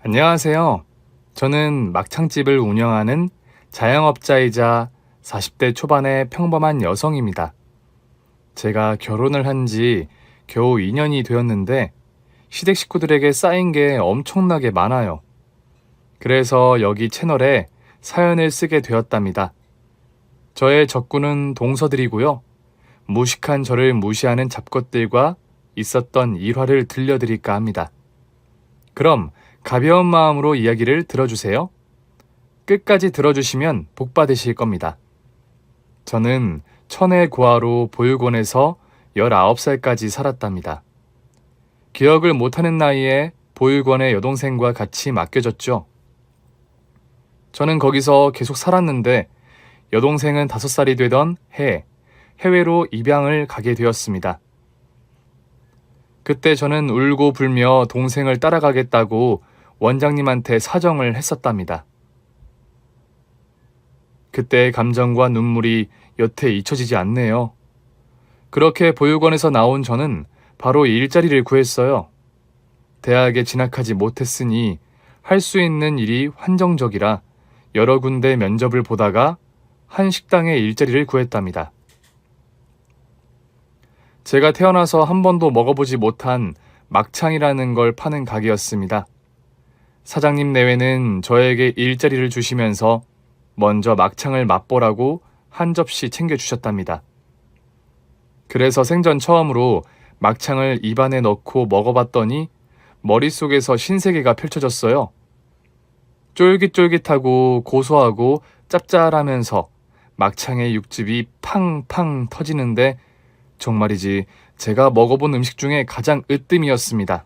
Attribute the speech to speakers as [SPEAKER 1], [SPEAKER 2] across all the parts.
[SPEAKER 1] 안녕하세요. 저는 막창집을 운영하는 자영업자이자 40대 초반의 평범한 여성입니다. 제가 결혼을 한 지 겨우 2년이 되었는데 시댁 식구들에게 쌓인 게 엄청나게 많아요. 그래서 여기 채널에 사연을 쓰게 되었답니다. 저의 적군은 동서들이고요. 무식한 저를 무시하는 잡것들과 있었던 일화를 들려드릴까 합니다. 그럼 가벼운 마음으로 이야기를 들어주세요. 끝까지 들어주시면 복 받으실 겁니다. 저는 천의 고아로 보육원에서 19살까지 살았답니다. 기억을 못하는 나이에 보육원의 여동생과 같이 맡겨졌죠. 저는 거기서 계속 살았는데 여동생은 5살이 되던 해 해외로 입양을 가게 되었습니다. 그때 저는 울고 불며 동생을 따라가겠다고 원장님한테 사정을 했었답니다. 그때의 감정과 눈물이 여태 잊혀지지 않네요. 그렇게 보육원에서 나온 저는 바로 일자리를 구했어요. 대학에 진학하지 못했으니 할 수 있는 일이 한정적이라 여러 군데 면접을 보다가 한 식당에 일자리를 구했답니다. 제가 태어나서 한 번도 먹어보지 못한 막창이라는 걸 파는 가게였습니다. 사장님 내외는 저에게 일자리를 주시면서 먼저 막창을 맛보라고 한 접시 챙겨주셨답니다. 그래서 생전 처음으로 막창을 입안에 넣고 먹어봤더니 머릿속에서 신세계가 펼쳐졌어요. 쫄깃쫄깃하고 고소하고 짭짤하면서 막창의 육즙이 팡팡 터지는데 정말이지 제가 먹어본 음식 중에 가장 으뜸이었습니다.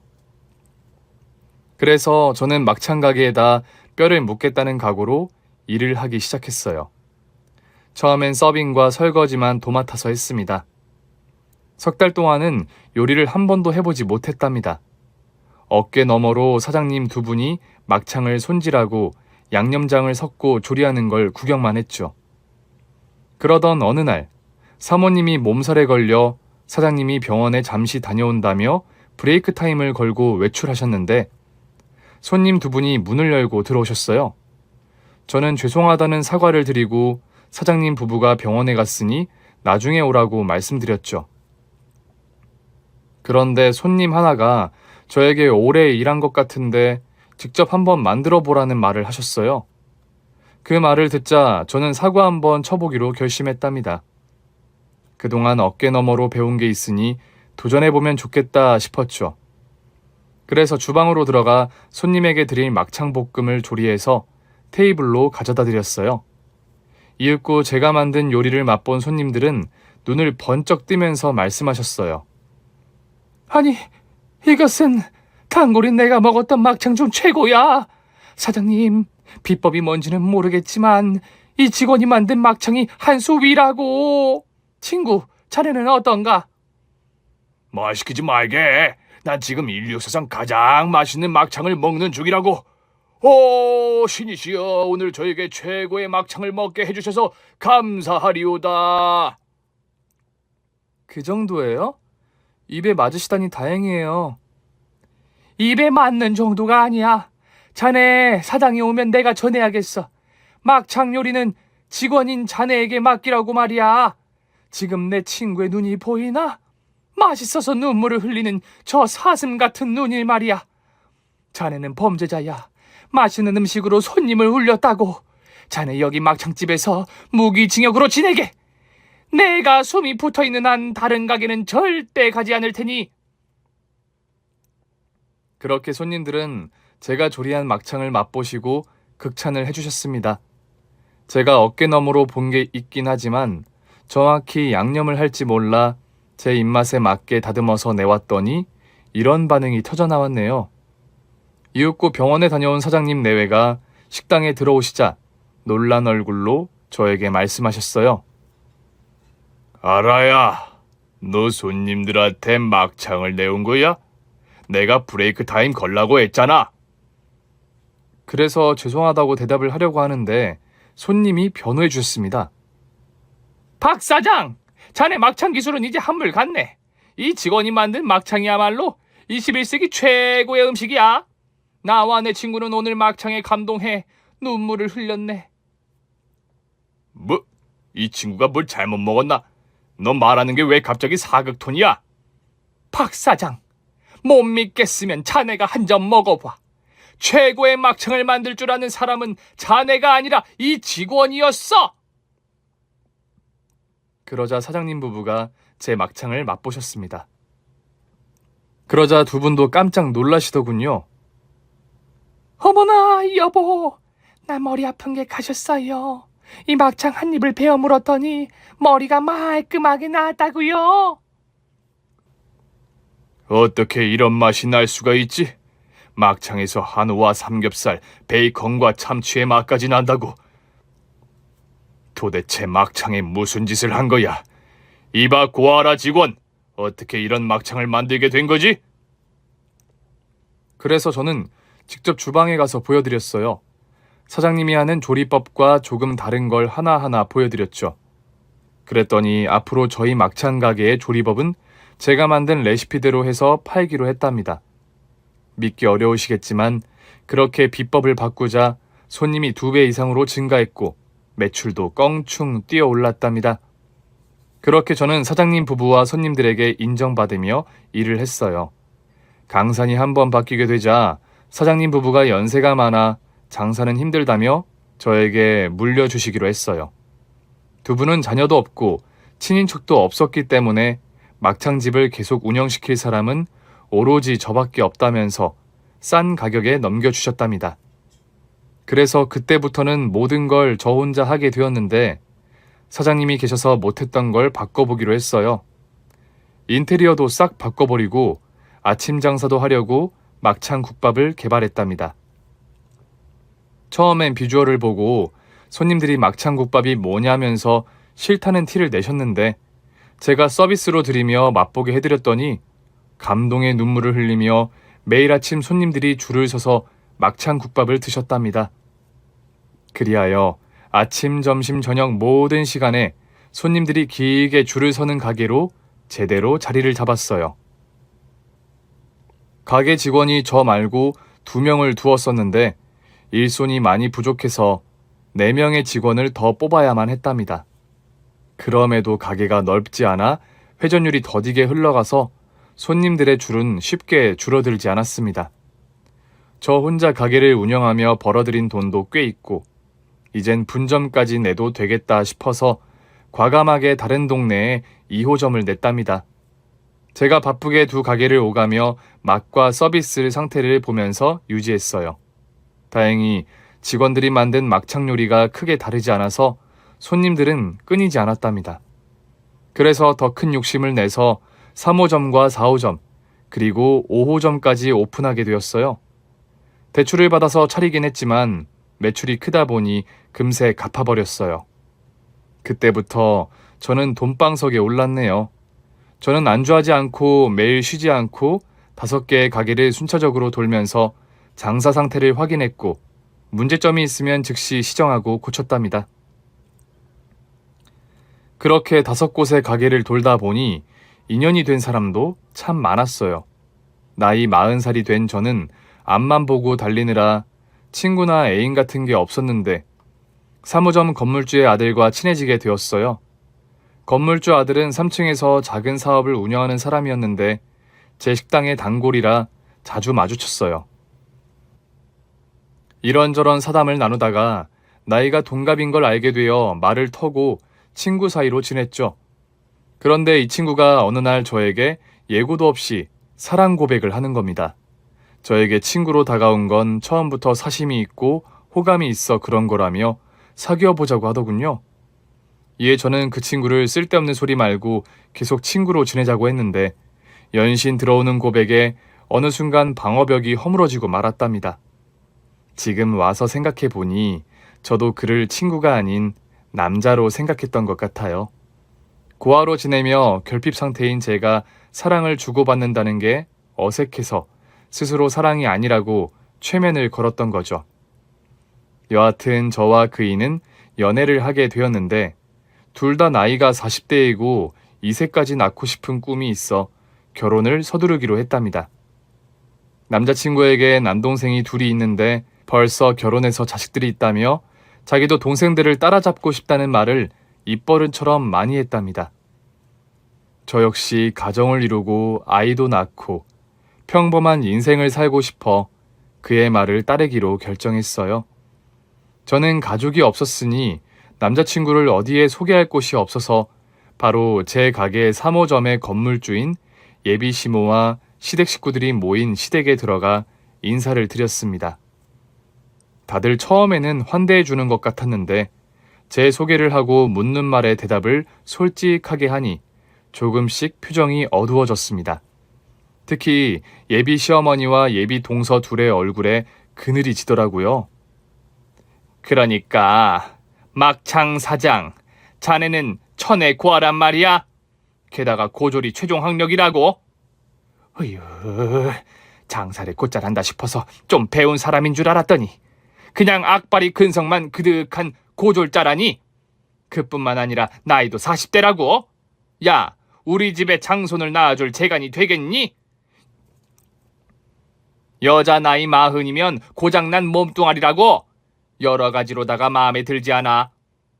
[SPEAKER 1] 그래서 저는 막창 가게에다 뼈를 묻겠다는 각오로 일을 하기 시작했어요. 처음엔 서빙과 설거지만 도맡아서 했습니다. 석 달 동안은 요리를 한 번도 해보지 못했답니다. 어깨 너머로 사장님 두 분이 막창을 손질하고 양념장을 섞고 조리하는 걸 구경만 했죠. 그러던 어느 날 사모님이 몸살에 걸려 사장님이 병원에 잠시 다녀온다며 브레이크 타임을 걸고 외출하셨는데 손님 두 분이 문을 열고 들어오셨어요. 저는 죄송하다는 사과를 드리고 사장님 부부가 병원에 갔으니 나중에 오라고 말씀드렸죠. 그런데 손님 하나가 저에게 오래 일한 것 같은데 직접 한번 만들어 보라는 말을 하셨어요. 그 말을 듣자 저는 사과 한번 쳐보기로 결심했답니다. 그동안 어깨 너머로 배운 게 있으니 도전해보면 좋겠다 싶었죠. 그래서 주방으로 들어가 손님에게 드릴 막창볶음을 조리해서 테이블로 가져다 드렸어요. 이윽고 제가 만든 요리를 맛본 손님들은 눈을 번쩍 뜨면서 말씀하셨어요. 아니, 이것은 단골인 내가 먹었던 막창 중 최고야. 사장님, 비법이 뭔지는 모르겠지만 이 직원이 만든 막창이 한 수 위라고. 친구, 자네는 어떤가?
[SPEAKER 2] 뭐 시키지 말게. 난 지금 인류 사상 가장 맛있는 막창을 먹는 중이라고. 오, 신이시여, 오늘 저에게 최고의 막창을 먹게 해주셔서 감사하리오다.
[SPEAKER 1] 그 정도예요? 입에 맞으시다니 다행이에요.
[SPEAKER 3] 입에 맞는 정도가 아니야. 자네 사장이 오면 내가 전해야겠어. 막창 요리는 직원인 자네에게 맡기라고 말이야. 지금 내 친구의 눈이 보이나? 맛있어서 눈물을 흘리는 저 사슴 같은 눈이 말이야. 자네는 범죄자야. 맛있는 음식으로 손님을 울렸다고. 자네 여기 막창집에서 무기징역으로 지내게. 내가 숨이 붙어있는 한 다른 가게는 절대 가지 않을 테니.
[SPEAKER 1] 그렇게 손님들은 제가 조리한 막창을 맛보시고 극찬을 해주셨습니다. 제가 어깨 너머로 본 게 있긴 하지만 정확히 양념을 할지 몰라 제 입맛에 맞게 다듬어서 내왔더니 이런 반응이 터져나왔네요. 이윽고 병원에 다녀온 사장님 내외가 식당에 들어오시자 놀란 얼굴로 저에게 말씀하셨어요.
[SPEAKER 2] 알아야, 너 손님들한테 막창을 내온 거야? 내가 브레이크 타임 걸라고 했잖아.
[SPEAKER 1] 그래서 죄송하다고 대답을 하려고 하는데 손님이 변호해 주셨습니다.
[SPEAKER 3] 박 사장, 자네 막창 기술은 이제 한물 갔네. 이 직원이 만든 막창이야말로 21세기 최고의 음식이야. 나와 내 친구는 오늘 막창에 감동해 눈물을 흘렸네.
[SPEAKER 2] 뭐? 이 친구가 뭘 잘못 먹었나? 너 말하는 게 왜 갑자기 사극톤이야?
[SPEAKER 3] 박 사장, 못 믿겠으면 자네가 한 점 먹어봐. 최고의 막창을 만들 줄 아는 사람은 자네가 아니라 이 직원이었어.
[SPEAKER 1] 그러자 사장님 부부가 제 막창을 맛보셨습니다. 그러자 두 분도 깜짝 놀라시더군요.
[SPEAKER 3] 어머나 여보, 나 머리 아픈 게 가셨어요. 이 막창 한 입을 베어 물었더니 머리가 말끔하게 나았다고요.
[SPEAKER 2] 어떻게 이런 맛이 날 수가 있지? 막창에서 한우와 삼겹살, 베이컨과 참치의 맛까지 난다고. 도대체 막창에 무슨 짓을 한 거야? 이봐 고아라 직원, 어떻게 이런 막창을 만들게 된 거지?
[SPEAKER 1] 그래서 저는 직접 주방에 가서 보여드렸어요. 사장님이 하는 조리법과 조금 다른 걸 하나하나 보여드렸죠. 그랬더니 앞으로 저희 막창 가게의 조리법은 제가 만든 레시피대로 해서 팔기로 했답니다. 믿기 어려우시겠지만 그렇게 비법을 바꾸자 손님이 2배 이상으로 증가했고 매출도 껑충 뛰어 올랐답니다. 그렇게 저는 사장님 부부와 손님들에게 인정받으며 일을 했어요. 강산이 한번 바뀌게 되자 사장님 부부가 연세가 많아 장사는 힘들다며 저에게 물려주시기로 했어요. 두 분은 자녀도 없고 친인척도 없었기 때문에 막창집을 계속 운영시킬 사람은 오로지 저밖에 없다면서 싼 가격에 넘겨주셨답니다. 그래서 그때부터는 모든 걸 저 혼자 하게 되었는데 사장님이 계셔서 못했던 걸 바꿔보기로 했어요. 인테리어도 싹 바꿔버리고 아침 장사도 하려고 막창 국밥을 개발했답니다. 처음엔 비주얼을 보고 손님들이 막창 국밥이 뭐냐면서 싫다는 티를 내셨는데 제가 서비스로 드리며 맛보게 해드렸더니 감동의 눈물을 흘리며 매일 아침 손님들이 줄을 서서 막창 국밥을 드셨답니다. 그리하여 아침, 점심, 저녁 모든 시간에 손님들이 길게 줄을 서는 가게로 제대로 자리를 잡았어요. 가게 직원이 저 말고 2명을 두었었는데 일손이 많이 부족해서 4명의 직원을 더 뽑아야만 했답니다. 그럼에도 가게가 넓지 않아 회전율이 더디게 흘러가서 손님들의 줄은 쉽게 줄어들지 않았습니다. 저 혼자 가게를 운영하며 벌어들인 돈도 꽤 있고 이젠 분점까지 내도 되겠다 싶어서 과감하게 다른 동네에 2호점을 냈답니다. 제가 바쁘게 두 가게를 오가며 맛과 서비스 상태를 보면서 유지했어요. 다행히 직원들이 만든 막창 요리가 크게 다르지 않아서 손님들은 끊이지 않았답니다. 그래서 더 큰 욕심을 내서 3호점과 4호점, 그리고 5호점까지 오픈하게 되었어요. 대출을 받아서 차리긴 했지만 매출이 크다 보니 금세 갚아버렸어요. 그때부터 저는 돈방석에 올랐네요. 저는 안주하지 않고 매일 쉬지 않고 5개의 가게를 순차적으로 돌면서 장사 상태를 확인했고 문제점이 있으면 즉시 시정하고 고쳤답니다. 그렇게 5곳의 가게를 돌다 보니 인연이 된 사람도 참 많았어요. 나이 40살이 된 저는 앞만 보고 달리느라 친구나 애인 같은 게 없었는데 3호점 건물주의 아들과 친해지게 되었어요. 건물주 아들은 3층에서 작은 사업을 운영하는 사람이었는데 제 식당의 단골이라 자주 마주쳤어요. 이런저런 사담을 나누다가 나이가 동갑인 걸 알게 되어 말을 터고 친구 사이로 지냈죠. 그런데 이 친구가 어느 날 저에게 예고도 없이 사랑 고백을 하는 겁니다. 저에게 친구로 다가온 건 처음부터 사심이 있고 호감이 있어 그런 거라며 사귀어 보자고 하더군요. 이에 저는 그 친구를 쓸데없는 소리 말고 계속 친구로 지내자고 했는데 연신 들어오는 고백에 어느 순간 방어벽이 허물어지고 말았답니다. 지금 와서 생각해 보니 저도 그를 친구가 아닌 남자로 생각했던 것 같아요. 고아로 지내며 결핍 상태인 제가 사랑을 주고받는다는 게 어색해서 스스로 사랑이 아니라고 최면을 걸었던 거죠. 여하튼 저와 그이는 연애를 하게 되었는데 둘 다 나이가 40대이고 2세까지 낳고 싶은 꿈이 있어 결혼을 서두르기로 했답니다. 남자친구에게 남동생이 둘이 있는데 벌써 결혼해서 자식들이 있다며 자기도 동생들을 따라잡고 싶다는 말을 입버릇처럼 많이 했답니다. 저 역시 가정을 이루고 아이도 낳고 평범한 인생을 살고 싶어 그의 말을 따르기로 결정했어요. 저는 가족이 없었으니 남자친구를 어디에 소개할 곳이 없어서 바로 제 가게 3호점의 건물주인 예비 시모와 시댁 식구들이 모인 시댁에 들어가 인사를 드렸습니다. 다들 처음에는 환대해 주는 것 같았는데 제 소개를 하고 묻는 말에 대답을 솔직하게 하니 조금씩 표정이 어두워졌습니다. 특히 예비 시어머니와 예비 동서 둘의 얼굴에 그늘이 지더라고요.
[SPEAKER 3] 그러니까 막창 사장, 자네는 천의 고아란 말이야? 게다가 고졸이 최종 학력이라고? 어휴, 장사를 곧잘 한다 싶어서 좀 배운 사람인 줄 알았더니 그냥 악바리 근성만 그득한 고졸자라니? 그뿐만 아니라 나이도 40대라고? 야, 우리 집에 장손을 낳아줄 재간이 되겠니? 여자 나이 40이면 고장난 몸뚱아리라고? 여러 가지로다가 마음에 들지 않아.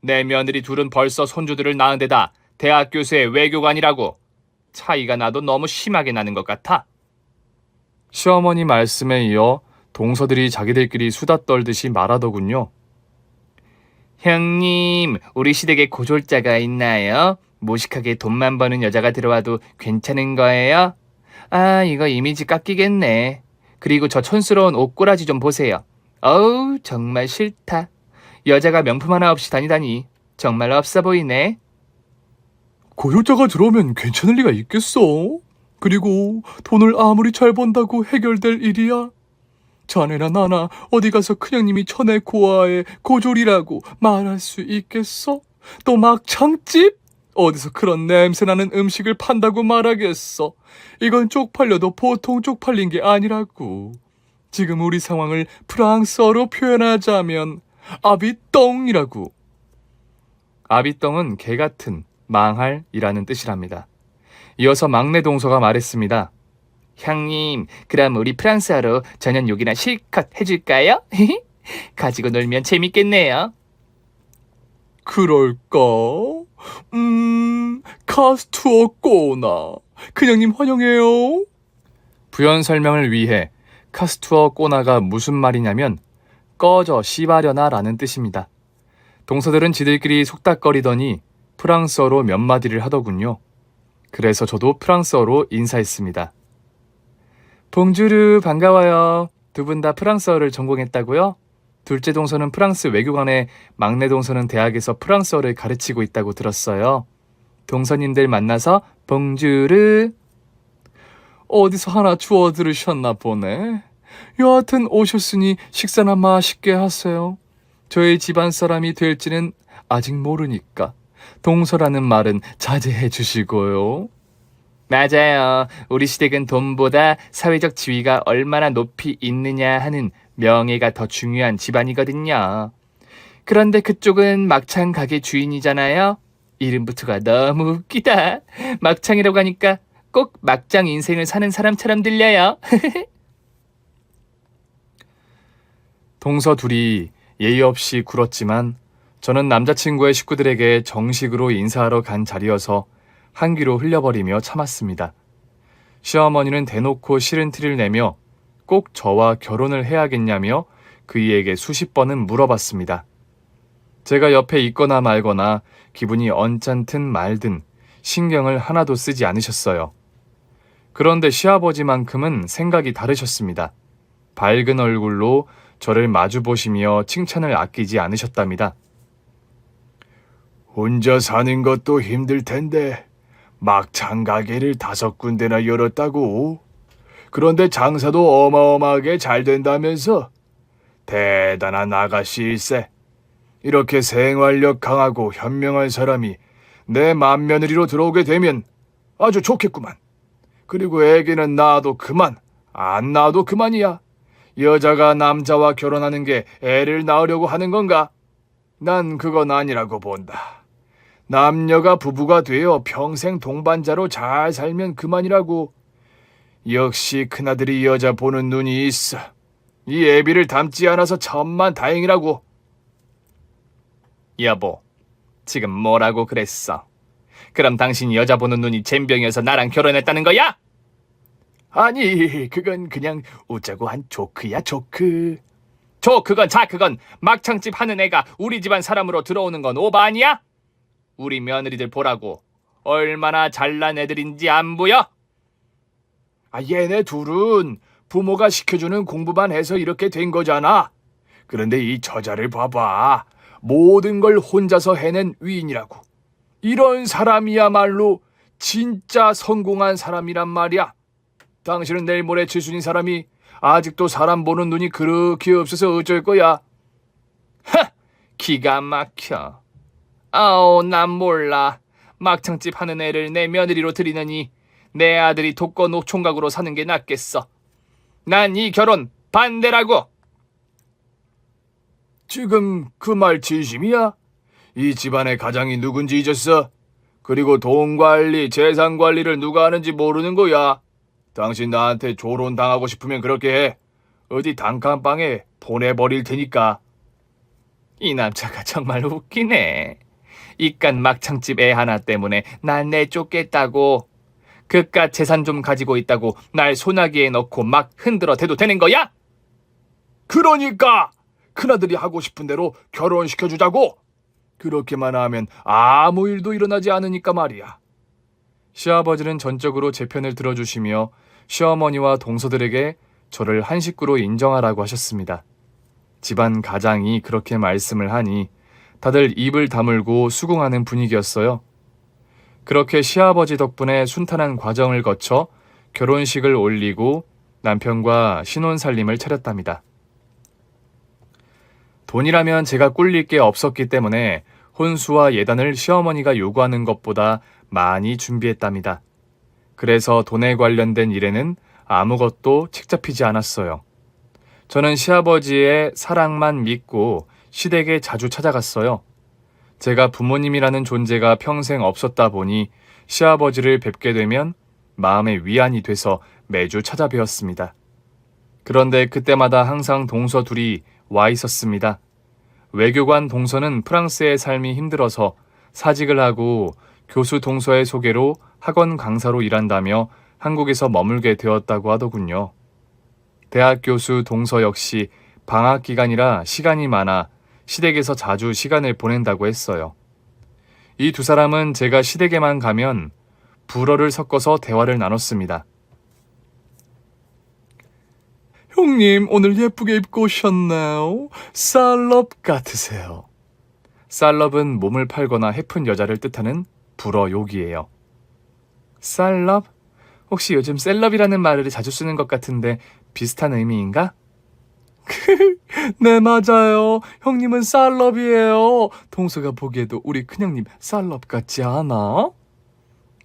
[SPEAKER 3] 내 며느리 둘은 벌써 손주들을 낳은 데다 대학 교수의 외교관이라고. 차이가 나도 너무 심하게 나는 것 같아.
[SPEAKER 1] 시어머니 말씀에 이어 동서들이 자기들끼리 수다 떨듯이 말하더군요.
[SPEAKER 3] 형님, 우리 시댁에 고졸자가 있나요? 무식하게 돈만 버는 여자가 들어와도 괜찮은 거예요? 아, 이거 이미지 깎이겠네. 그리고 저 촌스러운 옷꼬라지 좀 보세요. 어우, 정말 싫다. 여자가 명품 하나 없이 다니다니 정말 없어 보이네.
[SPEAKER 1] 고졸자가 들어오면 괜찮을 리가 있겠어? 그리고 돈을 아무리 잘 번다고 해결될 일이야? 자네나 나나 어디 가서 큰형님이 천의 고아의 고졸이라고 말할 수 있겠어? 또 막창집? 어디서 그런 냄새나는 음식을 판다고 말하겠어? 이건 쪽팔려도 보통 쪽팔린 게 아니라고. 지금 우리 상황을 프랑스어로 표현하자면 아비똥이라고. 아비똥은 개같은, 망할이라는 뜻이랍니다. 이어서 막내 동서가 말했습니다.
[SPEAKER 3] 형님, 그럼 우리 프랑스어로 저녁 욕이나 실컷 해줄까요? 가지고 놀면 재밌겠네요.
[SPEAKER 1] 그럴까? 카스투어 꼬나. 큰형님 환영해요. 부연 설명을 위해 카스투어 꼬나가 무슨 말이냐면 꺼져 씨바려나 라는 뜻입니다. 동서들은 지들끼리 속닥거리더니 프랑스어로 몇 마디를 하더군요. 그래서 저도 프랑스어로 인사했습니다. 봉주르 반가워요. 두 분 다 프랑스어를 전공했다고요? 둘째 동서는 프랑스 외교관에 막내 동서는 대학에서 프랑스어를 가르치고 있다고 들었어요. 동서님들 만나서 봉주르. 어디서 하나 주워 들으셨나 보네. 여하튼 오셨으니 식사나 맛있게 하세요. 저희 집안 사람이 될지는 아직 모르니까 동서라는 말은 자제해 주시고요.
[SPEAKER 3] 맞아요. 우리 시댁은 돈보다 사회적 지위가 얼마나 높이 있느냐 하는 명예가 더 중요한 집안이거든요. 그런데 그쪽은 막창 가게 주인이잖아요. 이름부터가 너무 웃기다. 막창이라고 하니까 꼭 막장 인생을 사는 사람처럼 들려요.
[SPEAKER 1] 동서 둘이 예의 없이 굴었지만 저는 남자친구의 식구들에게 정식으로 인사하러 간 자리여서 한귀로 흘려버리며 참았습니다. 시어머니는 대놓고 싫은 티를 내며 꼭 저와 결혼을 해야겠냐며 그이에게 수십 번은 물어봤습니다. 제가 옆에 있거나 말거나 기분이 언짢든 말든 신경을 하나도 쓰지 않으셨어요. 그런데 시아버지만큼은 생각이 다르셨습니다. 밝은 얼굴로 저를 마주보시며 칭찬을 아끼지 않으셨답니다.
[SPEAKER 2] 혼자 사는 것도 힘들 텐데 막창 가게를 5군데나 열었다고? 그런데 장사도 어마어마하게 잘 된다면서? 대단한 아가씨일세. 이렇게 생활력 강하고 현명한 사람이 내 맏며느리로 들어오게 되면 아주 좋겠구만. 그리고 애기는 낳아도 그만, 안 낳아도 그만이야. 여자가 남자와 결혼하는 게 애를 낳으려고 하는 건가? 난 그건 아니라고 본다. 남녀가 부부가 되어 평생 동반자로 잘 살면 그만이라고. 역시 큰아들이 여자 보는 눈이 있어. 이 애비를 닮지 않아서 천만 다행이라고.
[SPEAKER 3] 여보, 지금 뭐라고 그랬어? 그럼 당신 여자 보는 눈이 젬병이어서 나랑 결혼했다는 거야?
[SPEAKER 2] 아니, 그건 그냥 웃자고 한 조크야, 조크.
[SPEAKER 3] 그건 그건 막창집 하는 애가 우리 집안 사람으로 들어오는 건 오바 아니야? 우리 며느리들 보라고 얼마나 잘난 애들인지 안 보여?
[SPEAKER 2] 얘네 둘은 부모가 시켜주는 공부만 해서 이렇게 된 거잖아. 그런데 이 저자를 봐봐. 모든 걸 혼자서 해낸 위인이라고. 이런 사람이야말로 진짜 성공한 사람이란 말이야. 당신은 내일 모레 칠순인 사람이 아직도 사람 보는 눈이 그렇게 없어서 어쩔 거야.
[SPEAKER 3] 기가 막혀. 아우, 난 몰라. 막창집 하는 애를 내 며느리로 들이느니 내 아들이 독거 노총각으로 사는 게 낫겠어. 난 이 결혼 반대라고.
[SPEAKER 2] 지금 그 말 진심이야? 이 집안의 가장이 누군지 잊었어? 그리고 돈 관리, 재산 관리를 누가 하는지 모르는 거야. 당신 나한테 조론 당하고 싶으면 그렇게 해. 어디 단칸방에 보내버릴 테니까.
[SPEAKER 3] 이 남자가 정말 웃기네. 이깟 막창집 애 하나 때문에 날 내쫓겠다고. 그깟 재산 좀 가지고 있다고 날 소나기에 넣고 막 흔들어 대도 되는 거야?
[SPEAKER 2] 그러니까 큰아들이 하고 싶은 대로 결혼시켜주자고. 그렇게만 하면 아무 일도 일어나지 않으니까 말이야.
[SPEAKER 1] 시아버지는 전적으로 제 편을 들어주시며 시어머니와 동서들에게 저를 한 식구로 인정하라고 하셨습니다. 집안 가장이 그렇게 말씀을 하니 다들 입을 다물고 수긍하는 분위기였어요. 그렇게 시아버지 덕분에 순탄한 과정을 거쳐 결혼식을 올리고 남편과 신혼살림을 차렸답니다. 돈이라면 제가 꿀릴 게 없었기 때문에 혼수와 예단을 시어머니가 요구하는 것보다 많이 준비했답니다. 그래서 돈에 관련된 일에는 아무것도 책 잡히지 않았어요. 저는 시아버지의 사랑만 믿고 시댁에 자주 찾아갔어요. 제가 부모님이라는 존재가 평생 없었다 보니 시아버지를 뵙게 되면 마음의 위안이 돼서 매주 찾아뵈었습니다. 그런데 그때마다 항상 동서 둘이 와 있었습니다. 외교관 동서는 프랑스의 삶이 힘들어서 사직을 하고 교수 동서의 소개로 학원 강사로 일한다며 한국에서 머물게 되었다고 하더군요. 대학 교수 동서 역시 방학 기간이라 시간이 많아 시댁에서 자주 시간을 보낸다고 했어요. 이 두 사람은 제가 시댁에만 가면 불어를 섞어서 대화를 나눴습니다. 형님, 오늘 예쁘게 입고 오셨나요? 쌀럽 같으세요. 쌀럽은 몸을 팔거나 해픈 여자를 뜻하는 불어 욕이에요. 쌀럽? 혹시 요즘 셀럽이라는 말을 자주 쓰는 것 같은데 비슷한 의미인가? 네, 맞아요. 형님은 쌀럽이에요. 동서가 보기에도 우리 큰형님 쌀럽 같지 않아?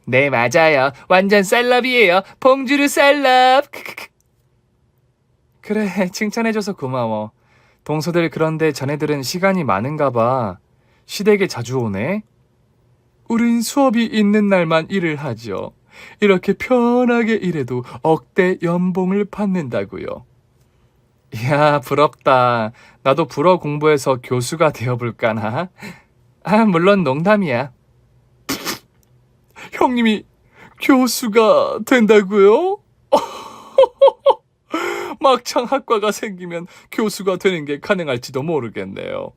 [SPEAKER 3] 네, 맞아요. 완전 셀럽이에요. 봉주르 셀럽.
[SPEAKER 1] 그래, 칭찬해줘서 고마워. 동서들, 그런데 자네들은 시간이 많은가 봐. 시댁에 자주 오네? 우린 수업이 있는 날만 일을 하죠. 이렇게 편하게 일해도 억대 연봉을 받는다고요. 이야, 부럽다. 나도 불어 공부해서 교수가 되어볼까나? 물론 농담이야. 형님이 교수가 된다고요? 막창 학과가 생기면 교수가 되는 게 가능할지도 모르겠네요.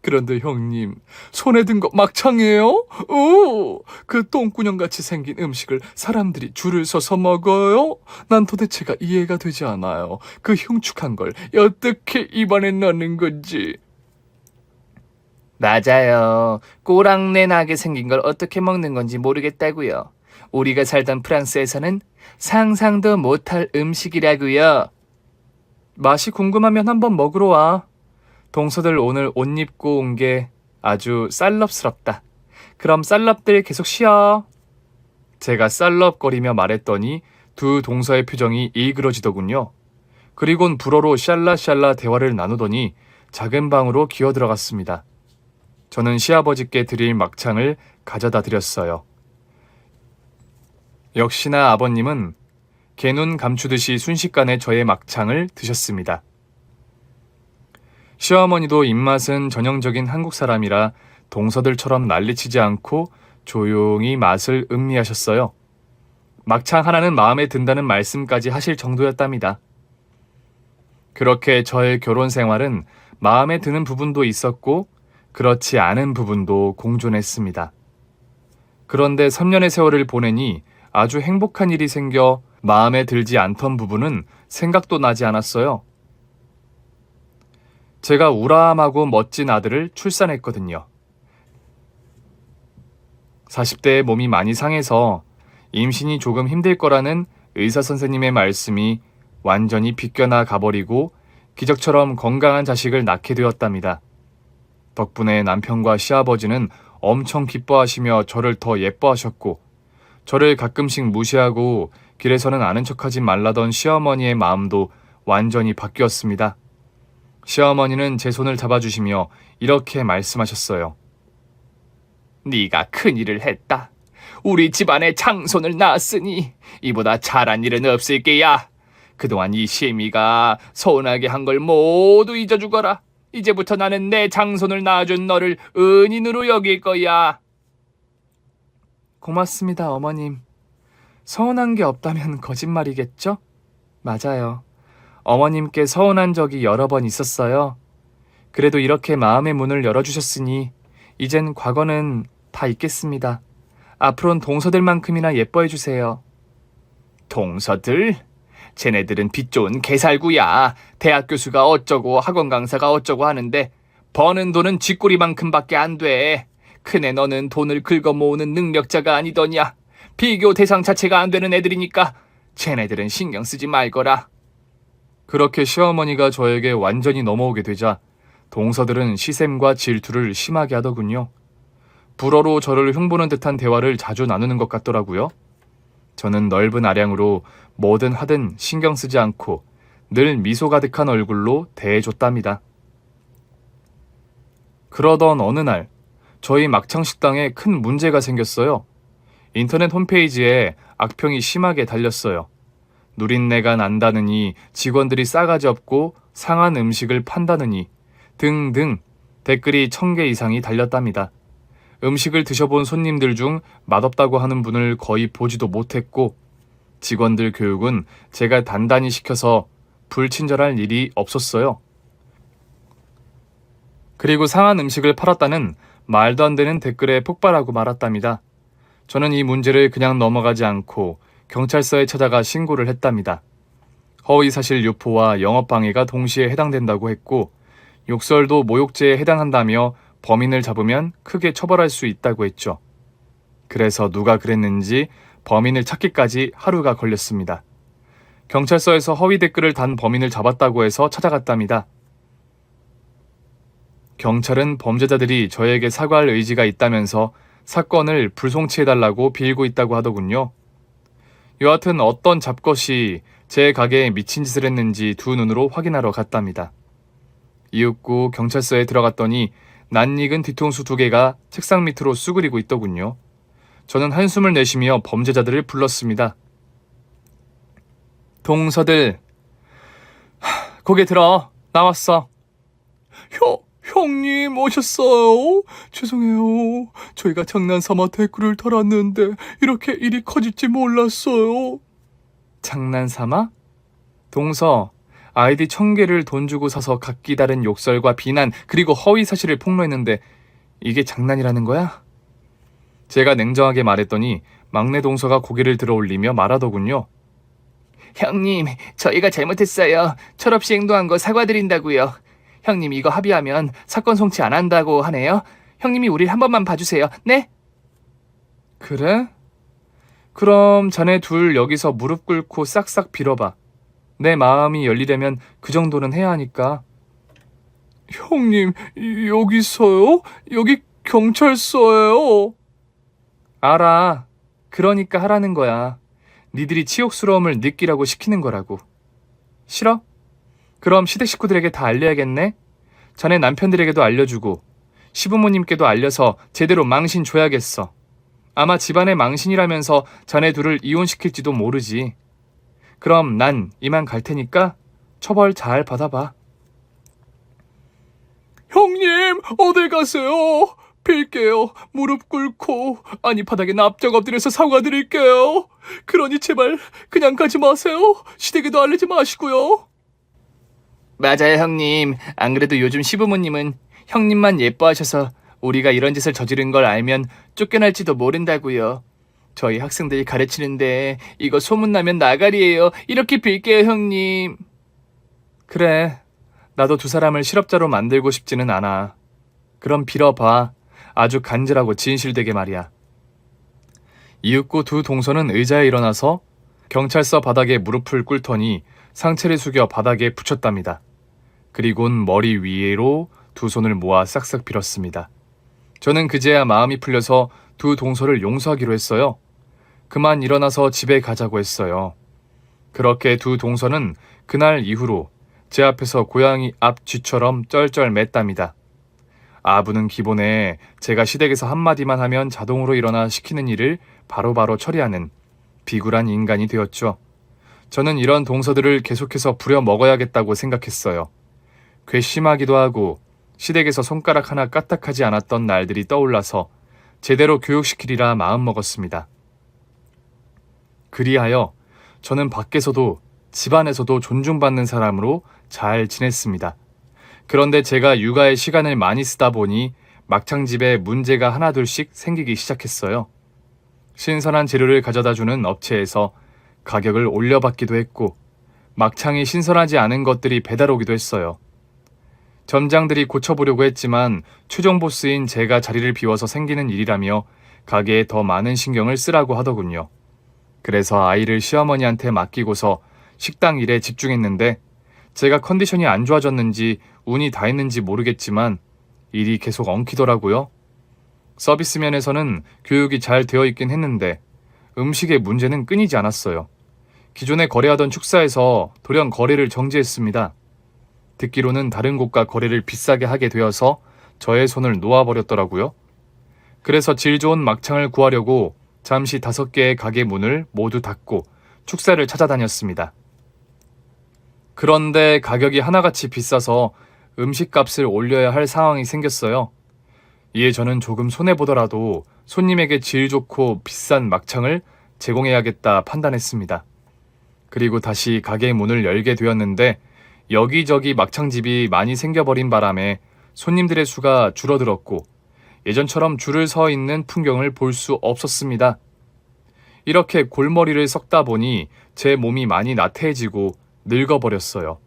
[SPEAKER 1] 그런데 형님, 손에 든 거 막창이에요? 오, 그 똥구녕같이 생긴 음식을 사람들이 줄을 서서 먹어요? 난 도대체가 이해가 되지 않아요. 그 흉측한 걸 어떻게 입안에 넣는 건지.
[SPEAKER 3] 맞아요. 꼬랑내 나게 생긴 걸 어떻게 먹는 건지 모르겠다고요. 우리가 살던 프랑스에서는 상상도 못할 음식이라고요.
[SPEAKER 1] 맛이 궁금하면 한번 먹으러 와. 동서들 오늘 옷 입고 온 게 아주 쌀럽스럽다. 그럼 쌀럽들 계속 쉬어. 제가 쌀럽거리며 말했더니 두 동서의 표정이 일그러지더군요. 그리곤 불어로 샬라샬라 대화를 나누더니 작은 방으로 기어 들어갔습니다. 저는 시아버지께 드릴 막창을 가져다 드렸어요. 역시나 아버님은 개눈 감추듯이 순식간에 저의 막창을 드셨습니다. 시어머니도 입맛은 전형적인 한국 사람이라 동서들처럼 난리치지 않고 조용히 맛을 음미하셨어요. 막창 하나는 마음에 든다는 말씀까지 하실 정도였답니다. 그렇게 저의 결혼 생활은 마음에 드는 부분도 있었고 그렇지 않은 부분도 공존했습니다. 그런데 3년의 세월을 보내니 아주 행복한 일이 생겨 마음에 들지 않던 부분은 생각도 나지 않았어요. 제가 우람하고 멋진 아들을 출산했거든요. 40대에 몸이 많이 상해서 임신이 조금 힘들 거라는 의사 선생님의 말씀이 완전히 비껴나 가버리고 기적처럼 건강한 자식을 낳게 되었답니다. 덕분에 남편과 시아버지는 엄청 기뻐하시며 저를 더 예뻐하셨고 저를 가끔씩 무시하고 길에서는 아는 척하지 말라던 시어머니의 마음도 완전히 바뀌었습니다. 시어머니는 제 손을 잡아주시며 이렇게 말씀하셨어요.
[SPEAKER 3] 네가 큰일을 했다. 우리 집안에 장손을 낳았으니 이보다 잘한 일은 없을 게야. 그동안 이 시애미가 서운하게 한 걸 모두 잊어주거라. 이제부터 나는 내 장손을 낳아준 너를 은인으로 여길 거야. 고맙습니다, 어머님. 서운한 게 없다면 거짓말이겠죠? 맞아요. 어머님께 서운한 적이 여러 번 있었어요. 그래도 이렇게 마음의 문을 열어주셨으니 이젠 과거는 다 잊겠습니다. 앞으로는 동서들만큼이나 예뻐해 주세요. 동서들? 쟤네들은 빚 좋은 개살구야. 대학 교수가 어쩌고 학원 강사가 어쩌고 하는데 버는 돈은 쥐꼬리만큼밖에 안 돼. 큰애 너는 돈을 긁어 모으는 능력자가 아니더냐. 비교 대상 자체가 안 되는 애들이니까 쟤네들은 신경 쓰지 말거라.
[SPEAKER 1] 그렇게 시어머니가 저에게 완전히 넘어오게 되자 동서들은 시샘과 질투를 심하게 하더군요. 불어로 저를 흉보는 듯한 대화를 자주 나누는 것 같더라고요. 저는 넓은 아량으로 뭐든 하든 신경 쓰지 않고 늘 미소 가득한 얼굴로 대해줬답니다. 그러던 어느 날 저희 막창 식당에 큰 문제가 생겼어요. 인터넷 홈페이지에 악평이 심하게 달렸어요. 누린내가 난다느니 직원들이 싸가지 없고 상한 음식을 판다느니 등등 댓글이 1000개 이상이 달렸답니다. 음식을 드셔본 손님들 중 맛없다고 하는 분을 거의 보지도 못했고 직원들 교육은 제가 단단히 시켜서 불친절할 일이 없었어요. 그리고 상한 음식을 팔았다는 말도 안 되는 댓글에 폭발하고 말았답니다. 저는 이 문제를 그냥 넘어가지 않고 경찰서에 찾아가 신고를 했답니다. 허위사실 유포와 영업방해가 동시에 해당된다고 했고 욕설도 모욕죄에 해당한다며 범인을 잡으면 크게 처벌할 수 있다고 했죠. 그래서 누가 그랬는지 범인을 찾기까지 하루가 걸렸습니다. 경찰서에서 허위 댓글을 단 범인을 잡았다고 해서 찾아갔답니다. 경찰은 범죄자들이 저에게 사과할 의지가 있다면서 사건을 불송치해달라고 빌고 있다고 하더군요. 여하튼 어떤 잡것이 제 가게에 미친 짓을 했는지 두 눈으로 확인하러 갔답니다. 이윽고 경찰서에 들어갔더니 낯익은 뒤통수 2개가 책상 밑으로 쑤그리고 있더군요. 저는 한숨을 내쉬며 범죄자들을 불렀습니다. 동서들, 고개 들어. 나왔어. 형님 오셨어요? 죄송해요. 저희가 장난삼아 댓글을 달았는데 이렇게 일이 커질지 몰랐어요. 장난삼아? 동서, 아이디 1000개를 돈 주고 사서 각기 다른 욕설과 비난 그리고 허위 사실을 폭로했는데 이게 장난이라는 거야? 제가 냉정하게 말했더니 막내 동서가 고개를 들어 올리며 말하더군요. 형님, 저희가 잘못했어요. 철없이 행동한 거 사과드린다고요. 형님 이거 합의하면 사건 송치 안 한다고 하네요. 형님이 우릴 한 번만 봐주세요. 네? 그래? 그럼 자네 둘 여기서 무릎 꿇고 싹싹 빌어봐. 내 마음이 열리려면 그 정도는 해야 하니까. 형님, 여기서요? 여기 경찰서예요. 알아. 그러니까 하라는 거야. 니들이 치욕스러움을 느끼라고 시키는 거라고. 싫어? 그럼 시댁 식구들에게 다 알려야겠네? 자네 남편들에게도 알려주고 시부모님께도 알려서 제대로 망신 줘야겠어. 아마 집안의 망신이라면서 자네 둘을 이혼시킬지도 모르지. 그럼 난 이만 갈 테니까 처벌 잘 받아봐.
[SPEAKER 3] 형님, 어딜 가세요? 빌게요. 무릎 꿇고, 아니 바닥에 납작 엎드려서 사과드릴게요. 그러니 제발 그냥 가지 마세요. 시댁에도 알리지 마시고요. 맞아요, 형님. 안 그래도 요즘 시부모님은 형님만 예뻐하셔서 우리가 이런 짓을 저지른 걸 알면 쫓겨날지도 모른다고요. 저희 학생들 가르치는데 이거 소문나면 나가리예요. 이렇게 빌게요, 형님.
[SPEAKER 1] 그래, 나도 두 사람을 실업자로 만들고 싶지는 않아. 그럼 빌어봐. 아주 간절하고 진실되게 말이야. 이윽고 두 동서는 의자에 일어나서 경찰서 바닥에 무릎을 꿇더니 상체를 숙여 바닥에 붙였답니다. 그리곤 머리 위로 두 손을 모아 싹싹 빌었습니다. 저는 그제야 마음이 풀려서 두 동서를 용서하기로 했어요. 그만 일어나서 집에 가자고 했어요. 그렇게 두 동서는 그날 이후로 제 앞에서 고양이 앞 쥐처럼 쩔쩔 맸답니다. 아부는 기본에 제가 시댁에서 한마디만 하면 자동으로 일어나 시키는 일을 바로바로 처리하는 비굴한 인간이 되었죠. 저는 이런 동서들을 계속해서 부려 먹어야겠다고 생각했어요. 괘씸하기도 하고 시댁에서 손가락 하나 까딱하지 않았던 날들이 떠올라서 제대로 교육시키리라 마음먹었습니다. 그리하여 저는 밖에서도 집안에서도 존중받는 사람으로 잘 지냈습니다. 그런데 제가 육아에 시간을 많이 쓰다 보니 막창집에 문제가 하나둘씩 생기기 시작했어요. 신선한 재료를 가져다주는 업체에서 가격을 올려받기도 했고 막창이 신선하지 않은 것들이 배달 오기도 했어요. 점장들이 고쳐보려고 했지만 최종 보스인 제가 자리를 비워서 생기는 일이라며 가게에 더 많은 신경을 쓰라고 하더군요. 그래서 아이를 시어머니한테 맡기고서 식당 일에 집중했는데 제가 컨디션이 안 좋아졌는지 운이 다 했는지 모르겠지만 일이 계속 엉키더라고요. 서비스 면에서는 교육이 잘 되어 있긴 했는데 음식의 문제는 끊이지 않았어요. 기존에 거래하던 축사에서 돌연 거래를 정지했습니다. 듣기로는 다른 곳과 거래를 비싸게 하게 되어서 저의 손을 놓아버렸더라고요. 그래서 질 좋은 막창을 구하려고 잠시 5개의 가게 문을 모두 닫고 축사를 찾아다녔습니다. 그런데 가격이 하나같이 비싸서 음식값을 올려야 할 상황이 생겼어요. 이에 저는 조금 손해보더라도 손님에게 질 좋고 비싼 막창을 제공해야겠다 판단했습니다. 그리고 다시 가게 문을 열게 되었는데 여기저기 막창집이 많이 생겨버린 바람에 손님들의 수가 줄어들었고 예전처럼 줄을 서 있는 풍경을 볼 수 없었습니다. 이렇게 골머리를 썩다 보니 제 몸이 많이 나태해지고 늙어버렸어요.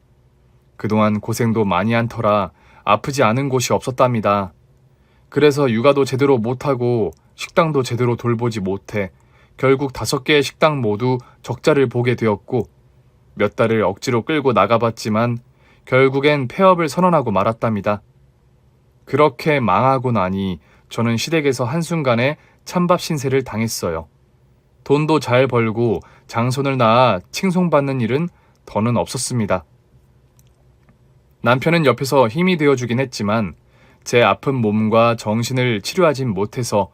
[SPEAKER 1] 그동안 고생도 많이 한 터라 아프지 않은 곳이 없었답니다. 그래서 육아도 제대로 못하고 식당도 제대로 돌보지 못해 결국 5개의 식당 모두 적자를 보게 되었고 몇 달을 억지로 끌고 나가봤지만 결국엔 폐업을 선언하고 말았답니다. 그렇게 망하고 나니 저는 시댁에서 한순간에 찬밥 신세를 당했어요. 돈도 잘 벌고 장손을 낳아 칭송받는 일은 더는 없었습니다. 남편은 옆에서 힘이 되어주긴 했지만 제 아픈 몸과 정신을 치료하진 못해서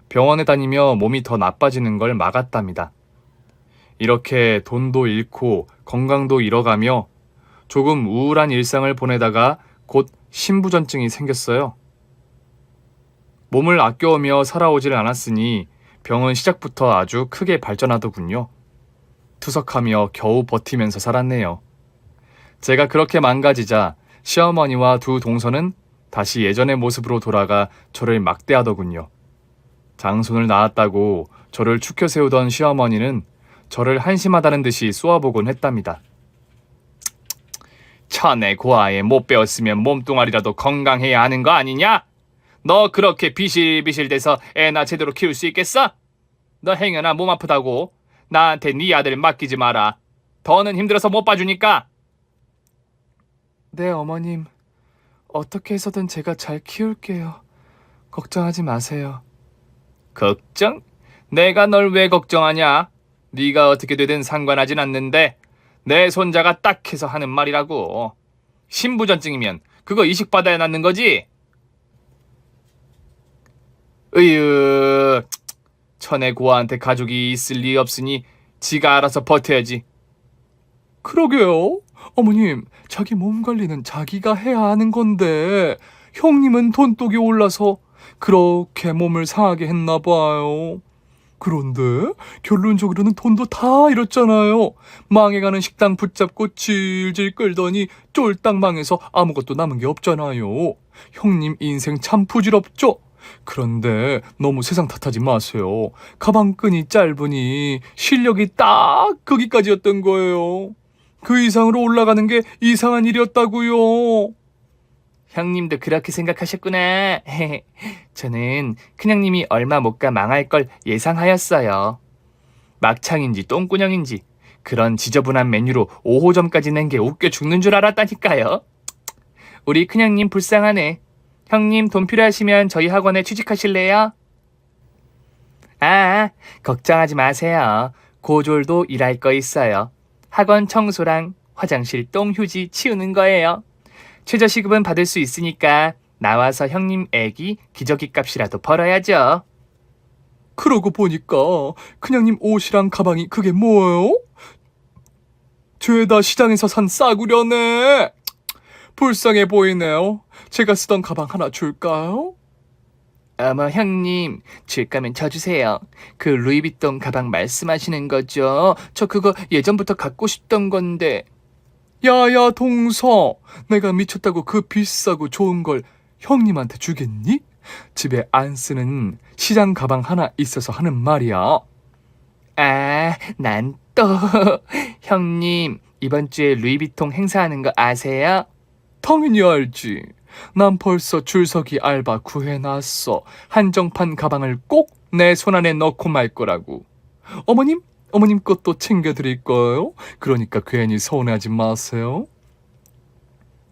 [SPEAKER 1] 병원에 다니며 몸이 더 나빠지는 걸 막았답니다. 이렇게 돈도 잃고 건강도 잃어가며 조금 우울한 일상을 보내다가 곧 신부전증이 생겼어요. 몸을 아껴오며 살아오질 않았으니 병은 시작부터 아주 크게 발전하더군요. 투석하며 겨우 버티면서 살았네요. 제가 그렇게 망가지자 시어머니와 두 동서는 다시 예전의 모습으로 돌아가 저를 막대하더군요. 장손을 낳았다고 저를 추켜 세우던 시어머니는 저를 한심하다는 듯이 쏘아보곤 했답니다.
[SPEAKER 2] 천에 고아에 못 배웠으면 몸뚱아리라도 건강해야 하는 거 아니냐? 너 그렇게 비실비실 돼서 애나 제대로 키울 수 있겠어? 너 행여나 몸 아프다고 나한테 네 아들 맡기지 마라. 더는 힘들어서 못 봐주니까.
[SPEAKER 3] 네, 어머님. 어떻게 해서든 제가 잘 키울게요. 걱정하지 마세요.
[SPEAKER 2] 걱정? 내가 널 왜 걱정하냐? 네가 어떻게 되든 상관하진 않는데 내 손자가 딱 해서 하는 말이라고. 신부전증이면 그거 이식받아야 낫는 거지? 천의 고아한테 가족이 있을 리 없으니 지가 알아서 버텨야지.
[SPEAKER 3] 그러게요. 어머님, 자기 몸 관리는 자기가 해야 하는 건데 형님은 돈독이 올라서 그렇게 몸을 상하게 했나 봐요. 그런데 결론적으로는 돈도 다 잃었잖아요. 망해가는 식당 붙잡고 질질 끌더니 쫄딱 망해서 아무것도 남은 게 없잖아요. 형님 인생 참 부질없죠? 그런데 너무 세상 탓하지 마세요. 가방끈이 짧으니 실력이 딱 거기까지였던 거예요. 그 이상으로 올라가는 게 이상한 일이었다고요. 형님도 그렇게 생각하셨구나. 저는 큰형님이 얼마 못 가 망할 걸 예상하였어요. 막창인지 똥꾸녕인지 그런 지저분한 메뉴로 5호점까지 낸 게 웃겨 죽는 줄 알았다니까요. 우리 큰형님 불쌍하네. 형님 돈 필요하시면 저희 학원에 취직하실래요? 아, 걱정하지 마세요. 고졸도 일할 거 있어요. 학원 청소랑 화장실 똥휴지 치우는 거예요. 최저시급은 받을 수 있으니까 나와서 형님 애기 기저귀 값이라도 벌어야죠. 그러고 보니까 큰형님 옷이랑 가방이 그게 뭐예요? 죄다 시장에서 산 싸구려네. 불쌍해 보이네요. 제가 쓰던 가방 하나 줄까요? 어머 형님, 줄 거면 저 주세요. 그 루이비통 가방 말씀하시는 거죠? 저 그거 예전부터 갖고 싶던 건데. 야야 동서, 내가 미쳤다고 그 비싸고 좋은 걸 형님한테 주겠니? 집에 안 쓰는 시장 가방 하나 있어서 하는 말이야. 아, 난 또 형님 이번 주에 루이비통 행사하는 거 아세요? 당연히 알지. 난 벌써 줄서기 알바 구해놨어. 한정판 가방을 꼭 내 손안에 넣고 말 거라고. 어머님 것도 챙겨드릴 거예요. 그러니까 괜히 서운해하지 마세요.